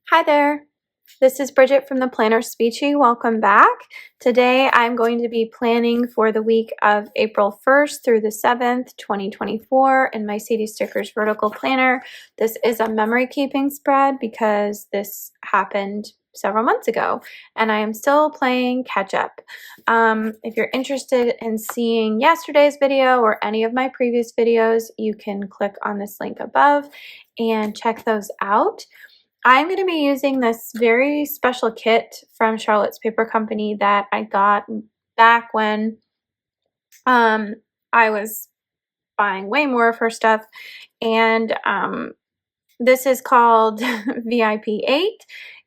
Hi there. This is Bridget from the PlannerSpeechie. Welcome back. Today I'm going to be planning for the week of April 1st through the 7th, 2024 in my Sadie Stickers vertical planner. This is a memory keeping spread because this happened several months ago and I am still playing catch up. If you're interested in seeing yesterday's video or any of my previous videos, you can click on this link above and check those out. I'm going to be using this very special kit from Charlotte's Paper Company that I got back when I was buying way more of her stuff. And this is called VIP 8.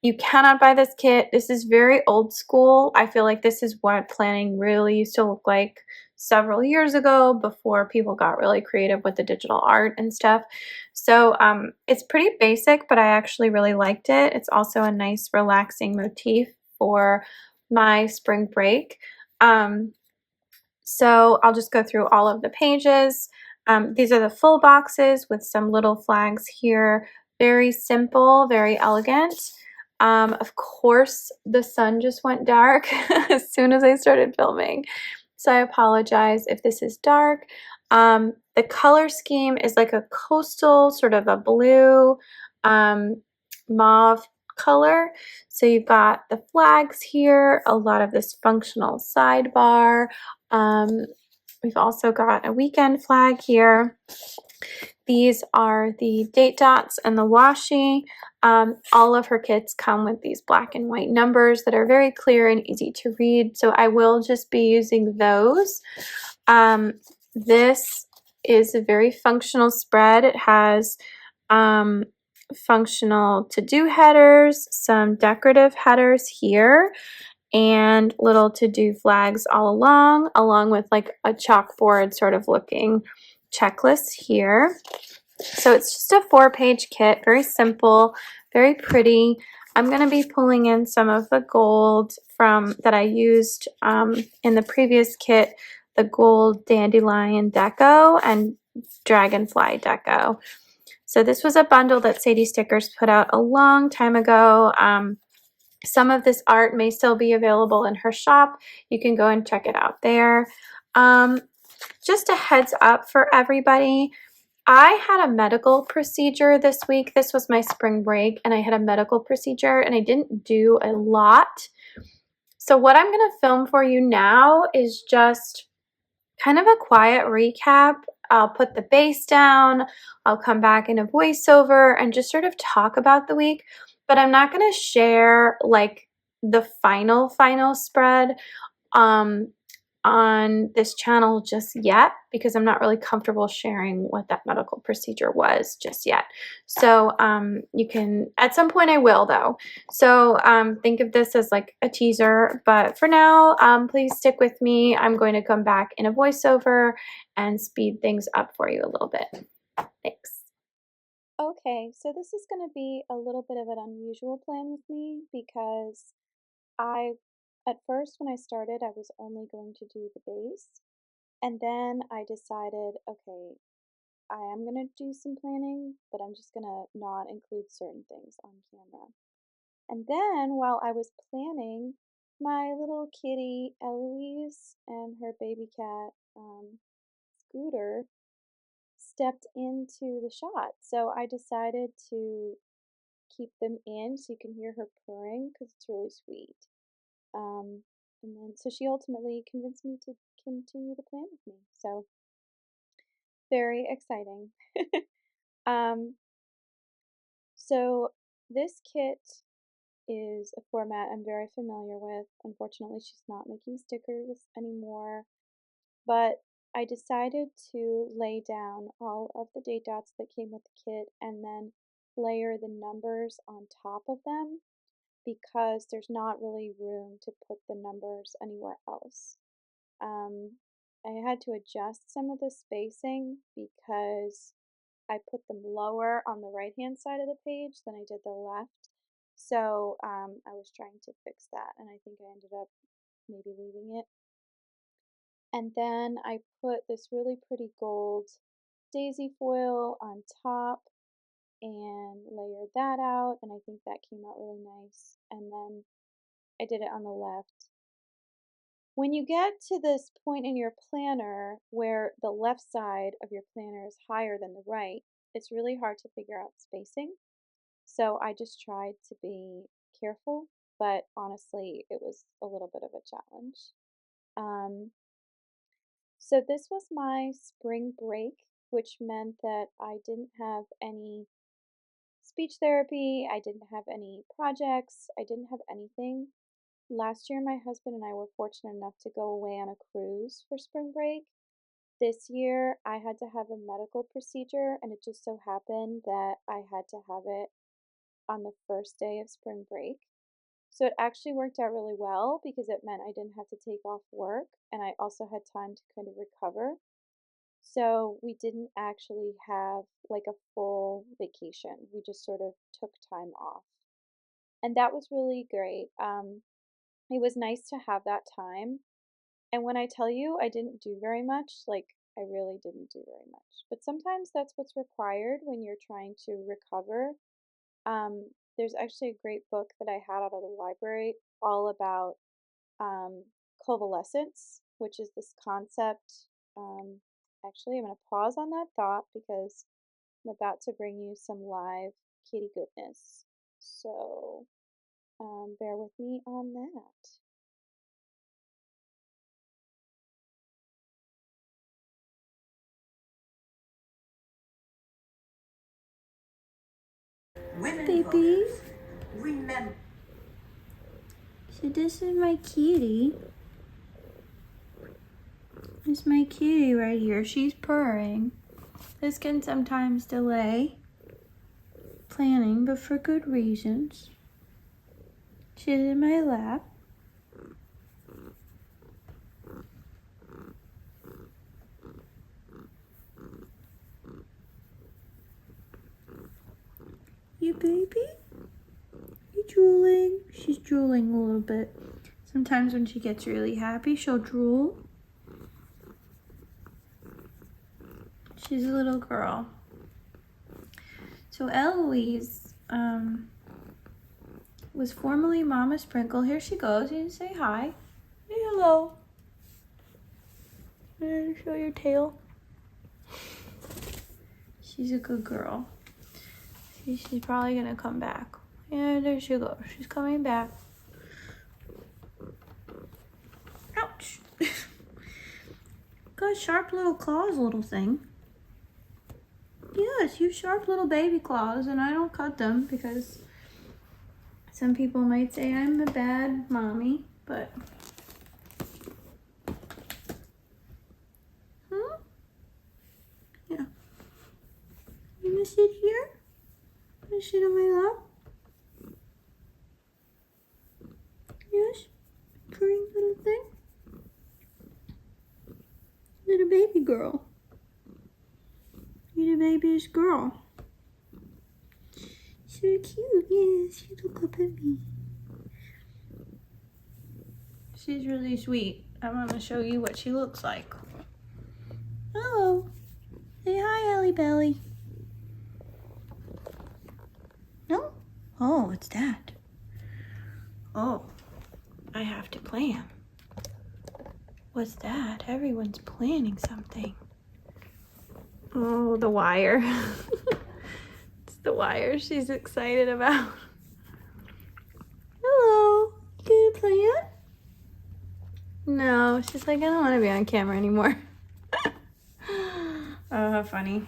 You cannot buy this kit. This is very old school. I feel like this is what planning really used to look like several years ago before people got really creative with the digital art and stuff. So it's pretty basic, but I actually really liked it. It's also a nice relaxing motif for my spring break. So I'll just go through all of the pages. These are the full boxes with some little flags here. Very simple, very elegant. Of course, the sun just went dark as soon as I started filming. So I apologize if this is dark. The color scheme is like a coastal, sort of a blue, mauve color. So you've got the flags here, a lot of this functional sidebar. We've also got a weekend flag here. These are the date dots and the washi. All of her kits come with these black and white numbers that are very clear and easy to read, so I will just be using those. This is a very functional spread. It has functional to-do headers, some decorative headers here, and little to-do flags all along with like a chalkboard sort of looking checklist here. So it's just a 4-page kit, very simple, very pretty. I'm going to be pulling in some of the gold from that I used in the previous kit, the gold dandelion deco and dragonfly deco. So this was a bundle that Sadie Stickers put out a long time ago. Some of this art may still be available in her shop. You can go and check it out there. Just a heads up for everybody. I had a medical procedure this week. This was my spring break and I had a medical procedure and I didn't do a lot. So what I'm going to film for you now is just kind of a quiet recap. I'll put the bass down, I'll come back in a voiceover and just sort of talk about the week, but I'm not going to share like the final spread on this channel just yet because I'm not really comfortable sharing what that medical procedure was just yet. So you can, at some point I will though. So think of this as like a teaser, but for now, please stick with me. I'm going to come back in a voiceover and speed things up for you a little bit. Thanks. Okay, so this is going to be a little bit of an unusual plan with me because at first when I started, I was only going to do the base, and then I decided, okay, I am going to do some planning, but I'm just going to not include certain things on camera. And then while I was planning, my little kitty Eloise and her baby cat Scooter stepped into the shot. So I decided to keep them in so you can hear her purring because it's really sweet. Um, and then, so she ultimately convinced me to continue to plan with me. So very exciting. um, so this kit is a format I'm very familiar with. Unfortunately, she's not making stickers anymore, but I decided to lay down all of the date dots that came with the kit and then layer the numbers on top of them because there's not really room to put the numbers anywhere else. I had to adjust some of the spacing because I put them lower on the right hand side of the page than I did the left. So I was trying to fix that and I think I ended up maybe leaving it. And then I put this really pretty gold daisy foil on top and layered that out, and I think that came out really nice. And then I did it on the left. When you get to this point in your planner where the left side of your planner is higher than the right, it's really hard to figure out spacing. So I just tried to be careful, but honestly, it was a little bit of a challenge. Um, so this was my spring break, which meant that I didn't have any speech therapy, I didn't have any projects, I didn't have anything. Last year, my husband and I were fortunate enough to go away on a cruise for spring break. This year, I had to have a medical procedure, and it just so happened that I had to have it on the first day of spring break. So it actually worked out really well because it meant I didn't have to take off work and I also had time to kind of recover. So we didn't actually have like a full vacation. We just sort of took time off. And that was really great. It was nice to have that time. And when I tell you I didn't do very much, like I really didn't do very much. But sometimes that's what's required when you're trying to recover. There's actually a great book that I had out of the library all about um, convalescence, which is this concept. Actually, I'm going to pause on that thought because I'm about to bring you some live kitty goodness. So bear with me on that. Baby, remember. So this is my kitty. This is my kitty right here. She's purring. This can sometimes delay planning, but for good reasons. She's in my lap. You baby? You drooling? She's drooling a little bit. Sometimes when she gets really happy, she'll drool. She's a little girl. So Eloise was formerly Mama Sprinkle. Here she goes. You can say hi. Say hello. And show your tail. She's a good girl. She's probably gonna come back. Yeah, there she goes. She's coming back. Ouch! Got sharp little claws, little thing. Yes, you have sharp little baby claws, and I don't cut them because some people might say I'm a bad mommy, but yeah. You wanna sit here? You wanna sit on my lap? Yes, purring little thing. Little baby girl. You're the baby's girl. So cute, yes, you look up at me. She's really sweet. I'm gonna show you what she looks like. Hello. Say hi, Ellie Belly. No? Oh, what's that? Oh, I have to plan. What's that? Everyone's planning something. Oh, the wire. It's the wire she's excited about. Hello. You gonna plan? No, she's like, I don't want to be on camera anymore. Oh, how funny.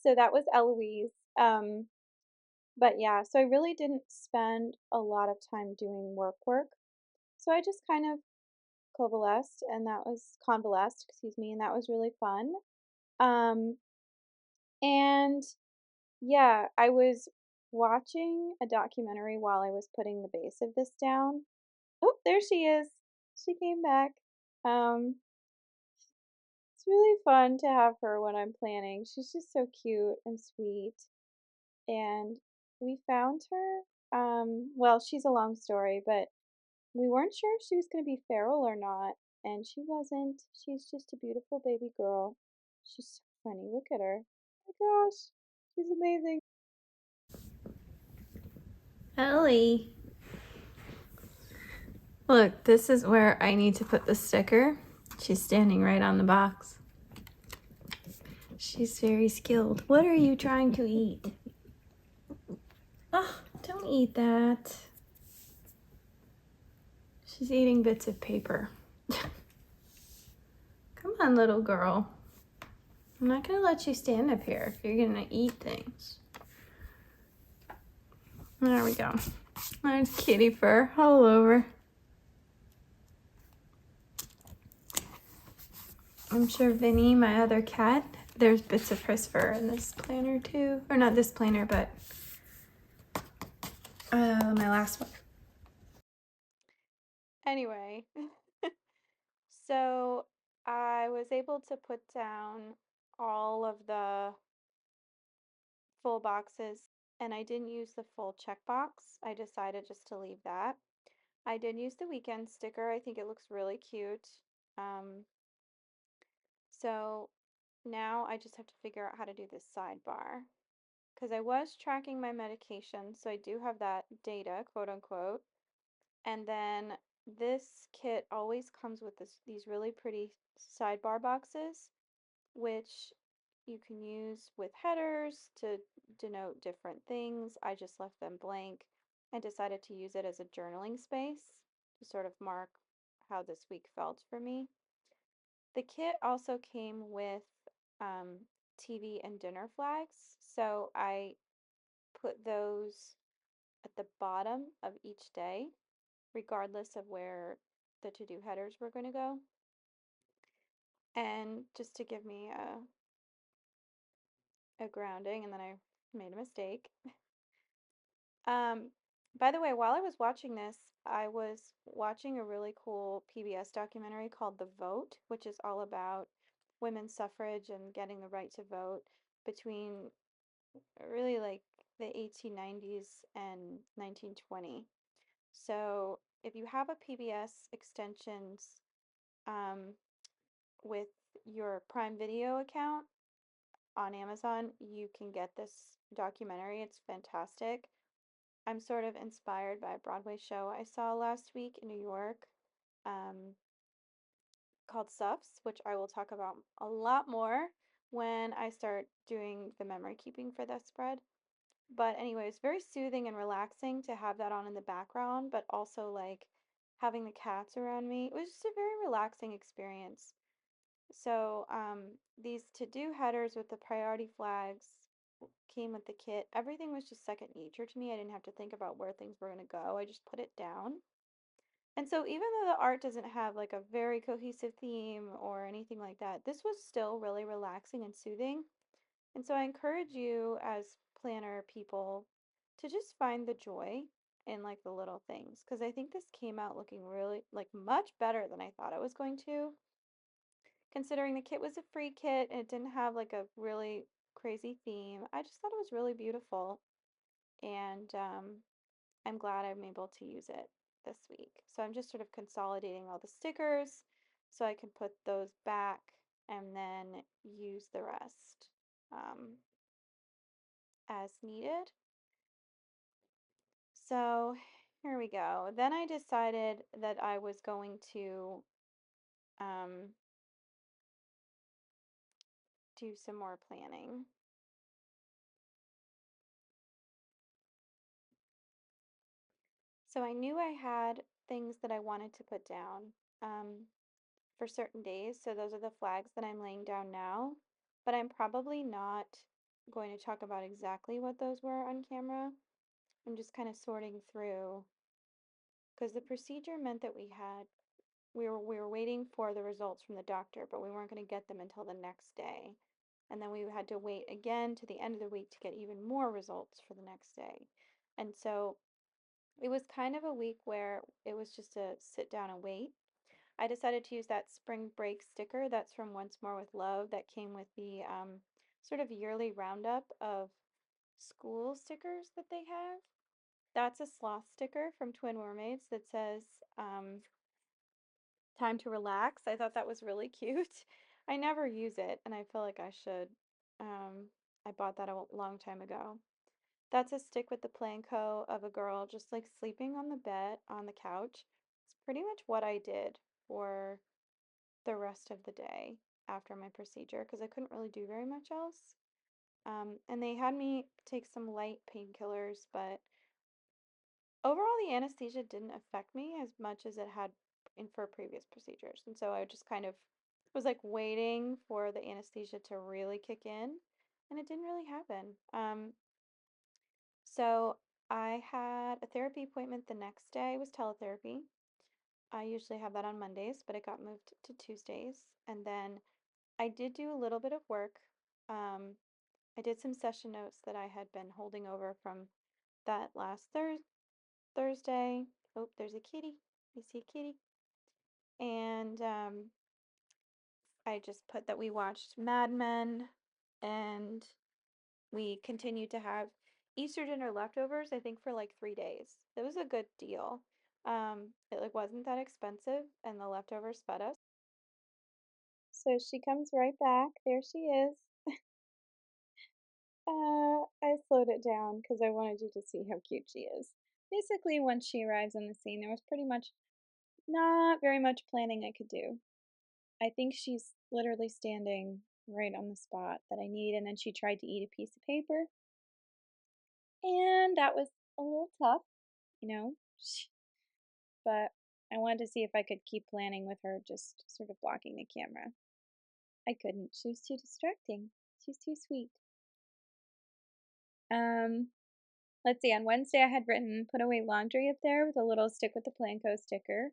So that was Eloise. But yeah, so I really didn't spend a lot of time doing work. So I just kind of convalesced, excuse me, and that was really fun. Um, and yeah, I was watching a documentary while I was putting the base of this down. Oh, there she is. She came back. Um, it's really fun to have her when I'm planning. She's just so cute and sweet. And we found her. Well, she's a long story, but we weren't sure if she was going to be feral or not, and she wasn't. She's just a beautiful baby girl. She's so funny. Look at her. my gosh, she's amazing. Ellie. Look, this is where I need to put the sticker. She's standing right on the box. She's very skilled. What are you trying to eat? Oh, don't eat that. She's eating bits of paper. Come on, little girl. I'm not gonna let you stand up here if you're gonna eat things. There we go. There's kitty fur all over. I'm sure Vinny, my other cat, there's bits of his fur in this planner too. Or not this planner, but my last one. Anyway, so I was able to put down all of the full boxes and I didn't use the full checkbox. I decided just to leave that. I did use the weekend sticker. I think it looks really cute. Um, so now I just have to figure out how to do this sidebar because I was tracking my medication, so I do have that data, quote unquote. And then this kit always comes with these really pretty sidebar boxes, which you can use with headers to denote different things. I just left them blank and decided to use it as a journaling space to sort of mark how this week felt for me. The kit also came with TV and dinner flags, so I put those at the bottom of each day, regardless of where the to-do headers were going to go. And just to give me a grounding, and then I made a mistake. Um, by the way, while I was watching this, I was watching a really cool PBS documentary called The Vote, which is all about women's suffrage and getting the right to vote between really like the 1890s and 1920. So if you have a PBS extensions um, with your Prime Video account on Amazon, you can get this documentary. It's fantastic. I'm sort of inspired by a Broadway show I saw last week in New York um, called Suffs, which I will talk about a lot more when I start doing the memory keeping for this spread. But anyway, it's very soothing and relaxing to have that on in the background, but also like having the cats around me. It was just a very relaxing experience. So these to-do headers with the priority flags came with the kit. Everything was just second nature to me. I didn't have to think about where things were going to go. I just put it down. And so even though the art doesn't have like a very cohesive theme or anything like that, this was still really relaxing and soothing. And so I encourage you as planner people to just find the joy in like the little things because I think this came out looking really like much better than I thought it was going to. Considering the kit was a free kit and it didn't have like a really crazy theme, I just thought it was really beautiful. And I'm glad I'm able to use it this week. So I'm just sort of consolidating all the stickers so I can put those back and then use the rest as needed. So here we go. Then I decided that I was going to um, do some more planning. So I knew I had things that I wanted to put down for certain days. So those are the flags that I'm laying down now. But I'm probably not going to talk about exactly what those were on camera. I'm just kind of sorting through because the procedure meant that we were waiting for the results from the doctor, but we weren't going to get them until the next day. And then we had to wait again to the end of the week to get even more results for the next day. And so it was kind of a week where it was just a sit down and wait. I decided to use that spring break sticker that's from Once More with Love that came with the sort of yearly roundup of school stickers that they have. That's a sloth sticker from Twin Mermaids that says time to relax. I thought that was really cute. I never use it and I feel like I should. I bought that a long time ago. That's a stick with the planko of a girl just like sleeping on the bed on the couch. It's pretty much what I did for the rest of the day after my procedure because I couldn't really do very much else. And they had me take some light painkillers, but overall the anesthesia didn't affect me as much as it had in for previous procedures. And so I just kind of was like waiting for the anesthesia to really kick in, and it didn't really happen. So I had a therapy appointment the next day. It was teletherapy. I usually have that on Mondays, but it got moved to Tuesdays. And then I did do a little bit of work. Um, I did some session notes that I had been holding over from that last Thursday. Oh, there's a kitty. I see a kitty. And I just put that we watched Mad Men and we continued to have Easter dinner leftovers, I think, for like 3 days. It was a good deal. It like wasn't that expensive and the leftovers fed us. So she comes right back. There she is. I slowed it down because I wanted you to see how cute she is. Basically, once she arrives on the scene, there was pretty much not very much planning I could do. I think she's literally standing right on the spot that I need, and then she tried to eat a piece of paper, and that was a little tough, you know. But I wanted to see if I could keep planning with her just sort of blocking the camera. I couldn't. She was too distracting. She's too sweet. Um, let's see. On Wednesday, I had written "put away laundry" up there with a little stick with the Planko sticker.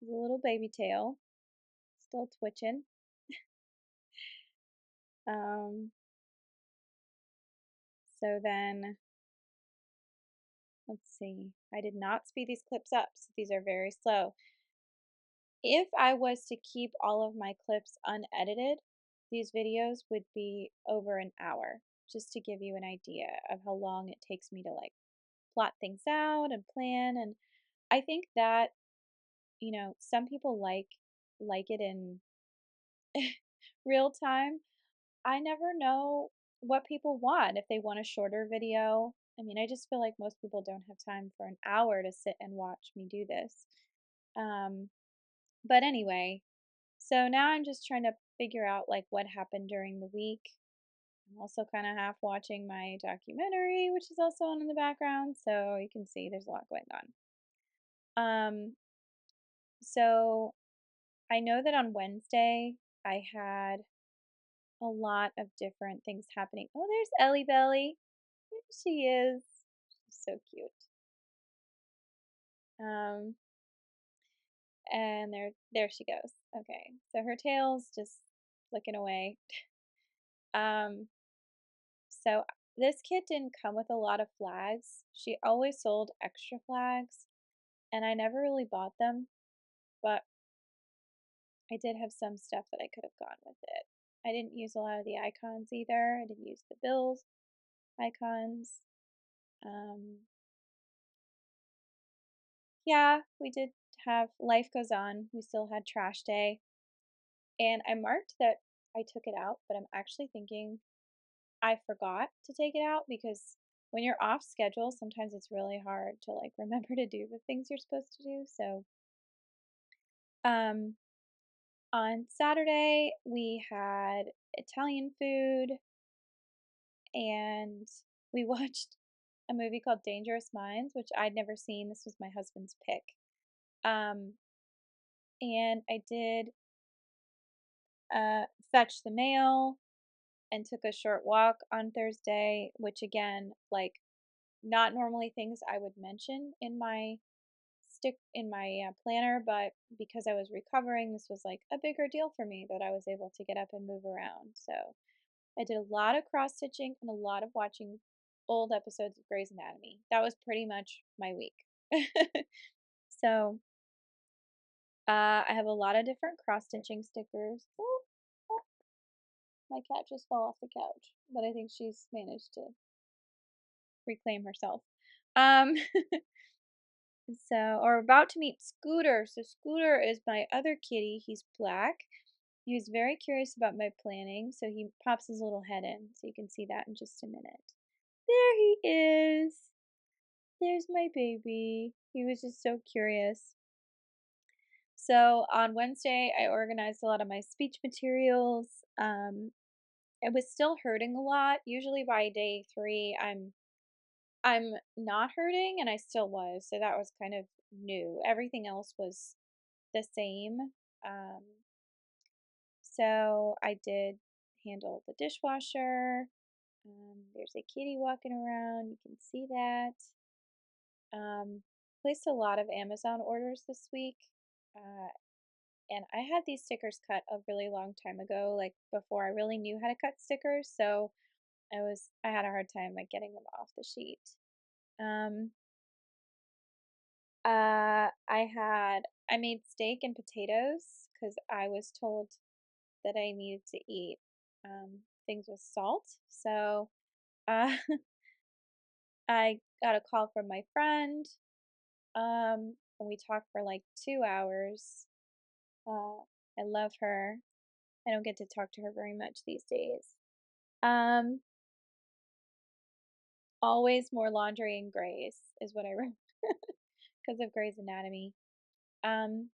With a little baby tail, still twitching. Um, so then let's see. I did not speed these clips up, so these are very slow. If I was to keep all of my clips unedited, these videos would be over an hour, just to give you an idea of how long it takes me to like plot things out and plan. And I think that, some people like it in real time. I never know what people want. If they want a shorter video, I mean, I just feel like most people don't have time for an hour to sit and watch me do this. Um, but anyway, so now I'm just trying to figure out like what happened during the week. I'm also kind of half watching my documentary, which is also on in the background, so you can see there's a lot going on. So I know that on Wednesday I had a lot of different things happening. Oh, there's Ellie Belly. There she is. She's so cute. Um, and there she goes. Okay, so her tail's just flicking away. Um, so this kit didn't come with a lot of flags. She always sold extra flags, and I never really bought them, but I did have some stuff that I could have gone with it. I didn't use a lot of the icons either. I didn't use the bills icons. Um, yeah, we did have life goes on. We still had trash day. And I marked that I took it out, but I'm actually thinking I forgot to take it out because when you're off schedule, sometimes it's really hard to like remember to do the things you're supposed to do. So, um, on Saturday, we had Italian food and we watched a movie called Dangerous Minds, which I'd never seen. This was my husband's pick. Um, and I did fetch the mail and took a short walk on Thursday, which again, like not normally things I would mention in my planner, but because I was recovering, this was like a bigger deal for me that I was able to get up and move around. So I did a lot of cross stitching and a lot of watching old episodes of Grey's Anatomy. That was pretty much my week. So I have a lot of different cross stitching stickers. Oh, oh, my cat just fell off the couch, but I think she's managed to reclaim herself. Um, or about to meet Scooter. So Scooter is my other kitty. He's black He was very curious about my planning, so he pops his little head in, so you can see that in just a minute. There he is. There's my baby. He was just so curious. So on Wednesday, I organized a lot of my speech materials. I was still hurting a lot. Usually by day 3, I'm not hurting, and I still was. So that was kind of new. Everything else was the same. Um, so I did handle the dishwasher. There's a kitty walking around. You can see that. Um, Placed a lot of Amazon orders this week. Uh, and I had these stickers cut a really long time ago, like before I really knew how to cut stickers. So I had a hard time like getting them off the sheet. Um, I made steak and potatoes because I was told that I needed to eat things with salt. So uh, I got a call from my friend, and we talked for like 2 hours. Uh, I love her. I don't get to talk to her very much these days. Um, Always more laundry and Grey's is what I wrote because of Grey's Anatomy. Um,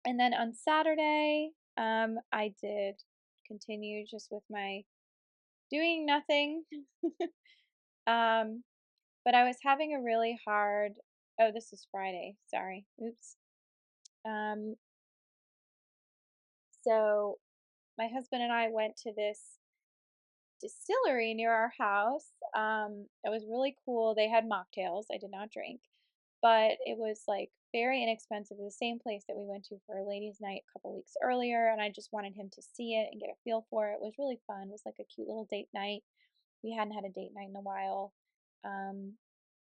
and then on Saturday, I did continue just with my doing nothing. um, but I was having a really hard. Oh, this is Friday. Sorry. Oops. Um, so my husband and I went to this distillery near our house. It was really cool. They had mocktails. I did not drink, but it was like very inexpensive. The same place that we went to for a ladies' night a couple weeks earlier, and I just wanted him to see it and get a feel for it. It was really fun. It was like a cute little date night. We hadn't had a date night in a while, um,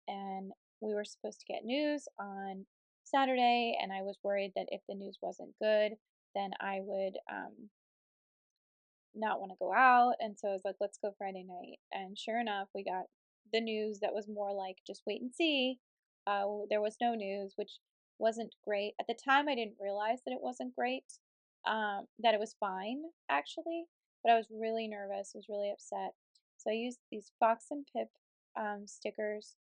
and we were supposed to get news on Saturday, and I was worried that if the news wasn't good, then I would not want to go out. And so I was like, let's go Friday night. And sure enough, we got the news that was more like, just wait and see. There was no news, which wasn't great. At the time, I didn't realize that it wasn't great, that it was fine, actually. But I was really nervous, was really upset. So I used these Fox and Pip stickers.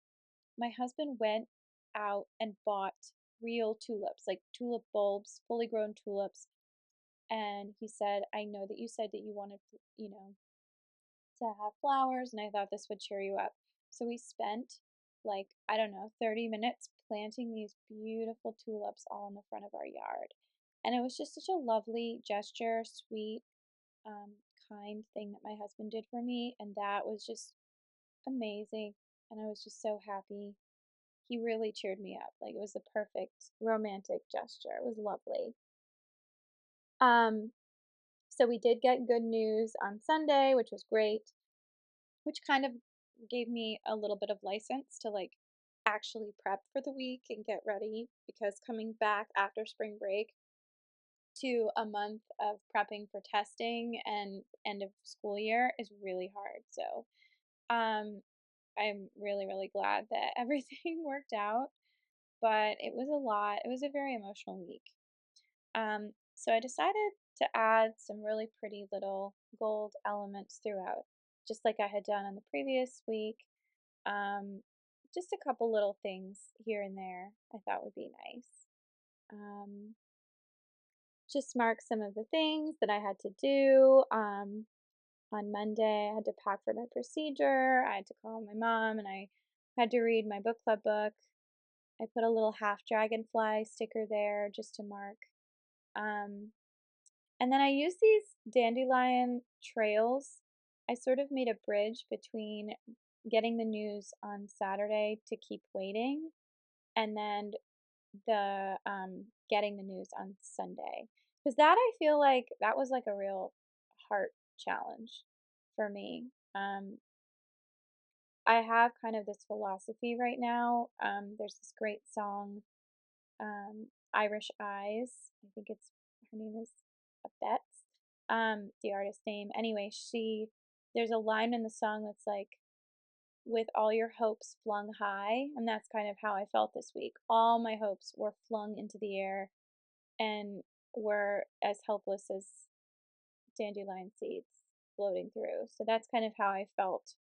My husband went out and bought real tulips, like tulip bulbs, fully grown tulips, and he said, "I know that you said that you wanted, to have flowers, and I thought this would cheer you up." So we spent like, I don't know, 30 minutes planting these beautiful tulips all in the front of our yard. And it was just such a lovely gesture, sweet, kind thing that my husband did for me. And that was just amazing. And I was just so happy. He really cheered me up. Like it was the perfect romantic gesture. It was lovely. Um, So we did get good news on Sunday, which was great, which kind of gave me a little bit of license to like actually prep for the week and get ready because coming back after spring break to a month of prepping for testing and end of school year is really hard. So, um I'm really really glad that everything worked out, but it was a lot. It was a very emotional week. So I decided to add some really pretty little gold elements throughout, just like I had done on the previous week. Um, just a couple little things here and there I thought would be nice. Um, just mark some of the things that I had to do. On Monday, I had to pack for my procedure. I had to call my mom and I had to read my book club book. I put a little half dragonfly sticker there just to mark. Um, And then I use these dandelion trails. I sort of made a bridge between getting the news on Saturday to keep waiting and then the getting the news on Sunday. Because that I feel like that was like a real heart challenge for me. I have kind of this philosophy right now. There's this great song, Irish Eyes. I think it's her name is Betts, the artist name. Anyway, there's a line in the song that's like, with all your hopes flung high. And that's kind of how I felt this week. All my hopes were flung into the air and were as helpless as dandelion seeds floating through. So that's kind of how I felt.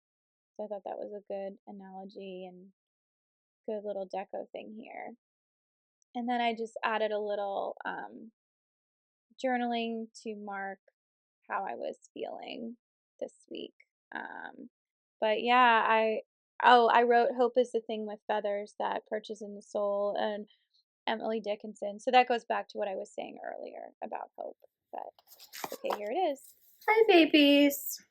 So I thought that was a good analogy and good little deco thing here. And then I just added a little journaling to mark how I was feeling this week. But yeah, I wrote "Hope is the thing with feathers that perches in the soul," and Emily Dickinson. So that goes back to what I was saying earlier about hope. But okay, here it is. Hi, babies.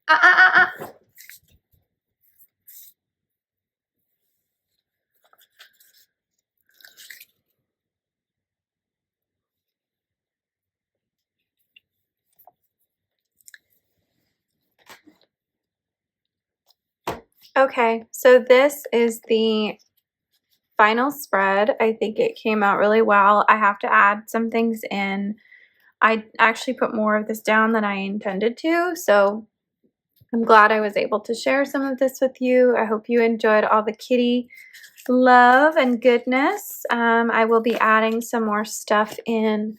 Ah, ah, ah, ah. Okay, so this is the final spread. I think it came out really well. I have to add some things in. I actually put more of this down than I intended to, so I'm glad I was able to share some of this with you. I hope you enjoyed all the kitty love and goodness. I will be adding some more stuff in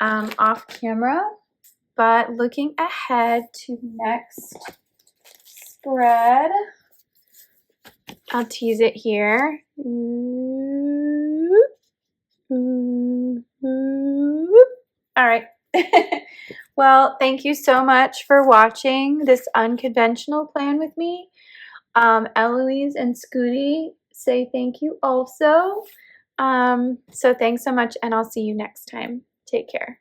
off camera, but looking ahead to next spread, I'll tease it here. All right. Well, thank you so much for watching this unconventional plan with me. Eloise and Scooty say thank you also. So thanks so much, and I'll see you next time. Take care.